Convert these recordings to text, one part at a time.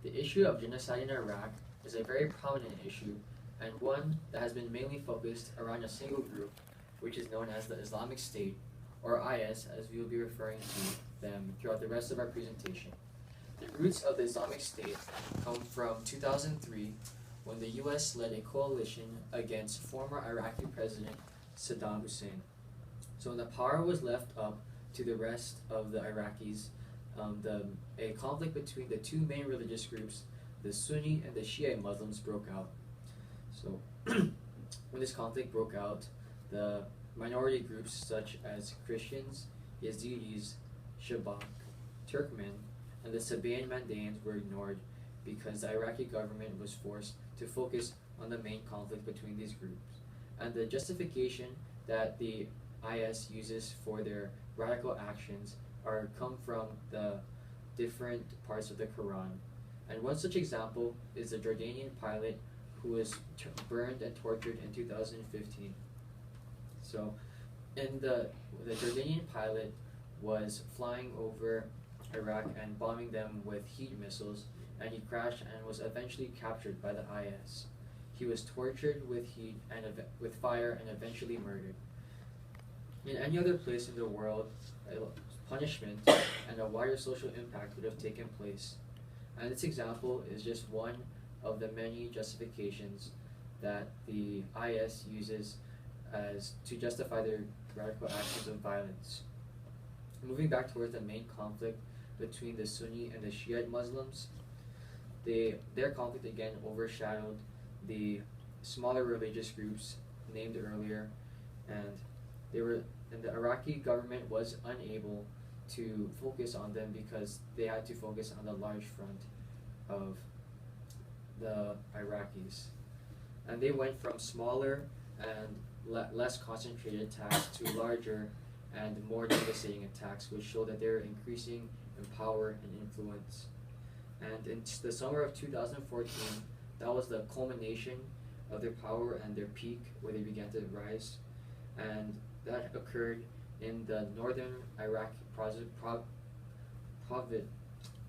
The issue of genocide in Iraq is a very prominent issue and one that has been mainly focused around a single group, which is known as the Islamic State, or IS, as we will be referring to them throughout the rest of our presentation. The roots of the Islamic State come from 2003, when the US led a coalition against former Iraqi President Saddam Hussein. So when the power was left up to the rest of the Iraqis, a conflict between the two main religious groups, the Sunni and the Shia Muslims, broke out. So when this conflict broke out, the minority groups such as Christians, Yazidis, Shabak, Turkmen, and the Sabaean Mandaeans were ignored because the Iraqi government was forced to focus on the main conflict between these groups. And the justification that the IS uses for their radical actions come from the different parts of the Quran. And one such example is the Jordanian pilot who was burned and tortured in 2015. So, the Jordanian pilot was flying over Iraq and bombing them with heat missiles, and he crashed and was eventually captured by the IS. He was tortured with heat and with fire and eventually murdered. In any other place in the world, punishment and a wider social impact would have taken place. And this example is just one of the many justifications that the IS uses as to justify their radical actions of violence. Moving back towards the main conflict between the Sunni and the Shiite Muslims, their conflict again overshadowed the smaller religious groups named earlier, and the Iraqi government was unable to focus on them because they had to focus on the large front of the Iraqis. And they went from smaller and less concentrated attacks to larger and more devastating attacks, which show that they're increasing in power and influence. And in the summer of 2014, that was the culmination of their power and their peak, where they began to rise. And that occurred in the northern Iraq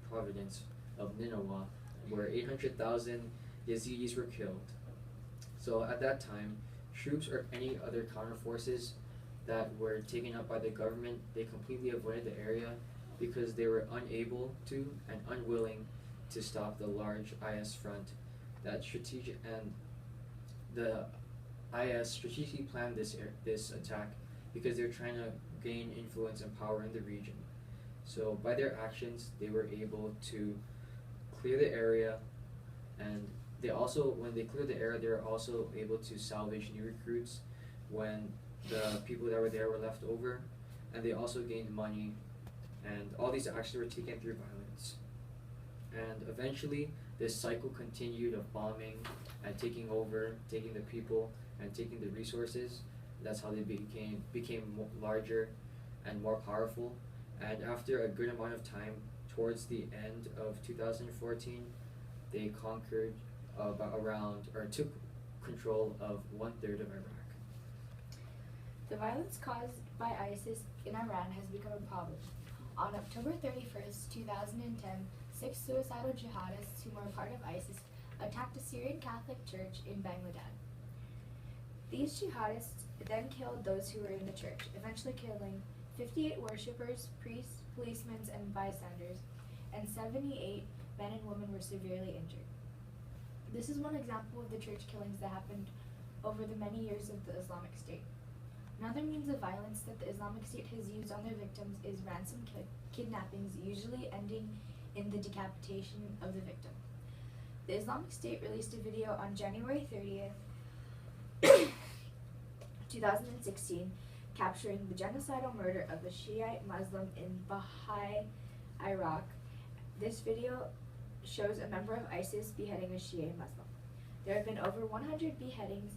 province of Nineveh, where 800,000 Yazidis were killed. So at that time, troops or any other counterforces that were taken up by the government, they completely avoided the area because they were unable to and unwilling to stop the large IS front. The IS strategically planned this attack because they're trying to gain influence and power in the region. So by their actions, they were able to clear the area, and when they cleared the area, they were also able to salvage new recruits when the people that were there were left over, and they also gained money, and all these actions were taken through violence. And eventually, this cycle continued of bombing and taking the people and taking the resources. That's how they became larger and more powerful. And after a good amount of time, towards the end of 2014, they conquered took control of 1/3 of Iraq. The violence caused by ISIS in Iran has become a problem. On October 31st, 2010, 6 suicidal jihadists who were part of ISIS attacked a Syrian Catholic church in Bangladesh. These jihadists then killed those who were in the church, eventually killing 58 worshippers, priests, policemen, and bystanders, and 78 men and women were severely injured. This is one example of the church killings that happened over the many years of the Islamic State. Another means of violence that the Islamic State has used on their victims is ransom kidnappings, usually ending in the decapitation of the victim. The Islamic State released a video on January 30th, 2016, capturing the genocidal murder of a Shiite Muslim in Bahai, Iraq. This video shows a member of ISIS beheading a Shiite Muslim. There have been over 100 beheadings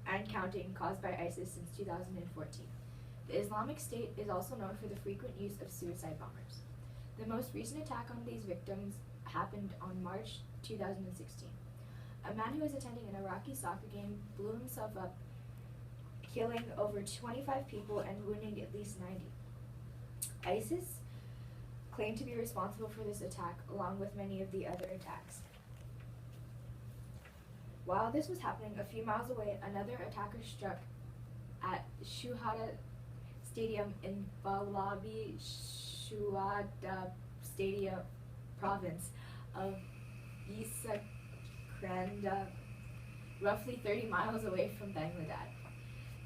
and counting caused by ISIS since 2014. The Islamic State is also known for the frequent use of suicide bombers. The most recent attack on these victims happened on March 2016. A man who was attending an Iraqi soccer game blew himself up, killing over 25 people and wounding at least 90. ISIS claimed to be responsible for this attack, along with many of the other attacks. While this was happening, a few miles away, another attacker struck at Shuhada Stadium in Balabi Shuhada Stadium province of Isakranda, roughly 30 miles away from Bangladesh.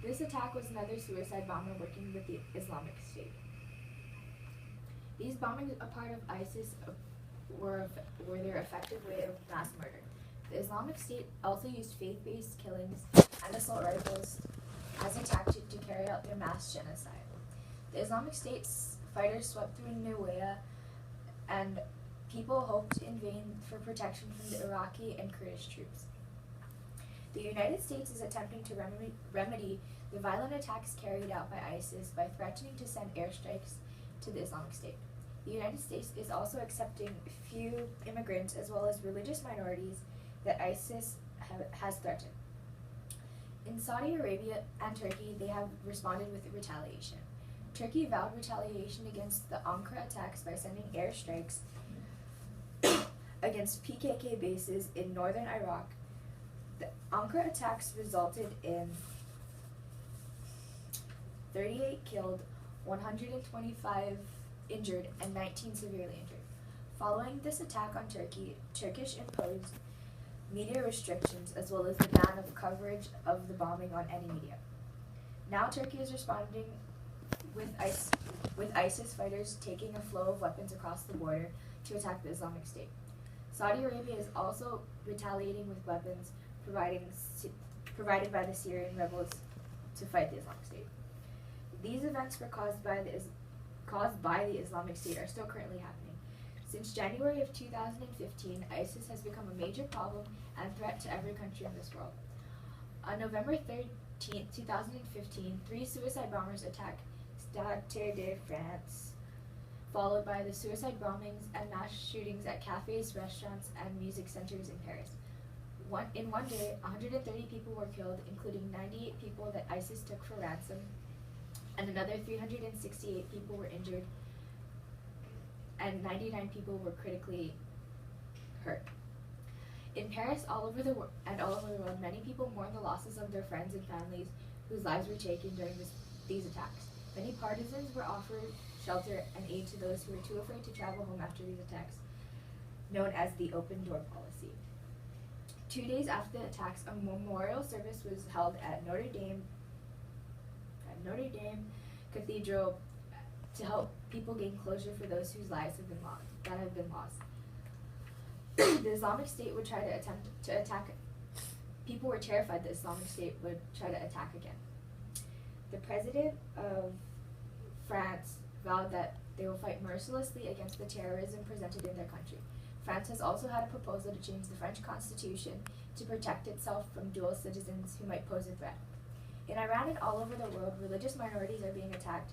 This attack was another suicide bomber working with the Islamic State. These bombings, a part of ISIS, were their effective way of mass murder. The Islamic State also used faith-based killings and assault rifles as a tactic to carry out their mass genocide. The Islamic State's fighters swept through Niwaya, and people hoped in vain for protection from the Iraqi and Kurdish troops. The United States is attempting to remedy the violent attacks carried out by ISIS by threatening to send airstrikes to the Islamic State. The United States is also accepting few immigrants as well as religious minorities that ISIS has threatened. In Saudi Arabia and Turkey, they have responded with retaliation. Turkey vowed retaliation against the Ankara attacks by sending airstrikes against PKK bases in northern Iraq. The Ankara attacks resulted in 38 killed, 125 injured, and 19 severely injured. Following this attack on Turkey, Turkish imposed media restrictions as well as the ban of coverage of the bombing on any media. Now Turkey is responding with ISIS fighters taking a flow of weapons across the border to attack the Islamic State. Saudi Arabia is also retaliating with weapons provided by the Syrian rebels to fight the Islamic State. These events were caused by the Islamic State are still currently happening. Since January of 2015, ISIS has become a major problem and threat to every country in this world. On November 13, 2015, 3 suicide bombers attacked Stade de France, followed by the suicide bombings and mass shootings at cafes, restaurants, and music centers in Paris. In one day, 130 people were killed, including 98 people that ISIS took for ransom, and another 368 people were injured, and 99 people were critically hurt. In Paris, all over the world, many people mourn the losses of their friends and families whose lives were taken during these attacks. Many partisans were offered shelter and aid to those who were too afraid to travel home after these attacks, known as the open door policy. 2 days after the attacks, a memorial service was held at Notre Dame Cathedral to help people gain closure for those whose lives have been lost. The Islamic State would try to attempt to attack. People were terrified the Islamic State would try to attack again. The president of France vowed that they will fight mercilessly against the terrorism presented in their country. France has also had a proposal to change the French constitution to protect itself from dual citizens who might pose a threat. In Iran and all over the world, religious minorities are being attacked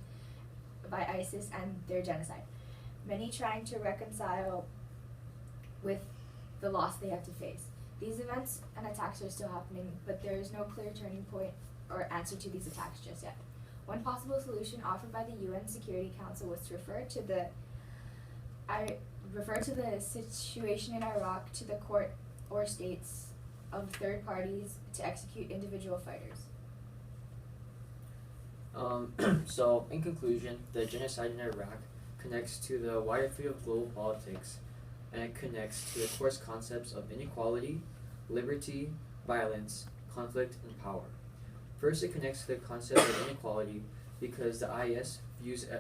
by ISIS and their genocide, many trying to reconcile with the loss they have to face. These events and attacks are still happening, but there is no clear turning point or answer to these attacks just yet. One possible solution offered by the UN Security Council was to refer to the situation in Iraq to the court or states of third parties to execute individual fighters. So, in conclusion, the genocide in Iraq connects to the wider field of global politics, and it connects to the core concepts of inequality, liberty, violence, conflict, and power. First, it connects to the concept of inequality because the IS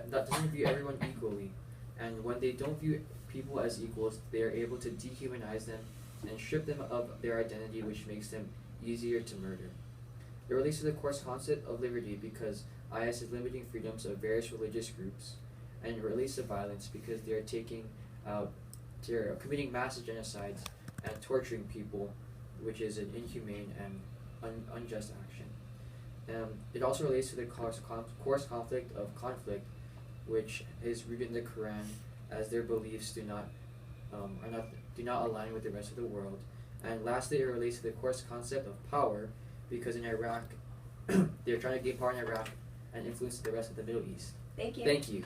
doesn't view everyone equally, and when they don't view people as equals, they are able to dehumanize them and strip them of their identity, which makes them easier to murder. It relates to the core concept of liberty because IS is limiting freedoms of various religious groups, and it relates to violence because they're committing massive genocides and torturing people, which is an inhumane and unjust action. It also relates to the course conflict of conflict, which is rooted in the Quran, as their beliefs do not align with the rest of the world. And lastly, it relates to the course concept of power, because in Iraq, they're trying to gain power in Iraq and influence the rest of the Middle East. Thank you. Thank you.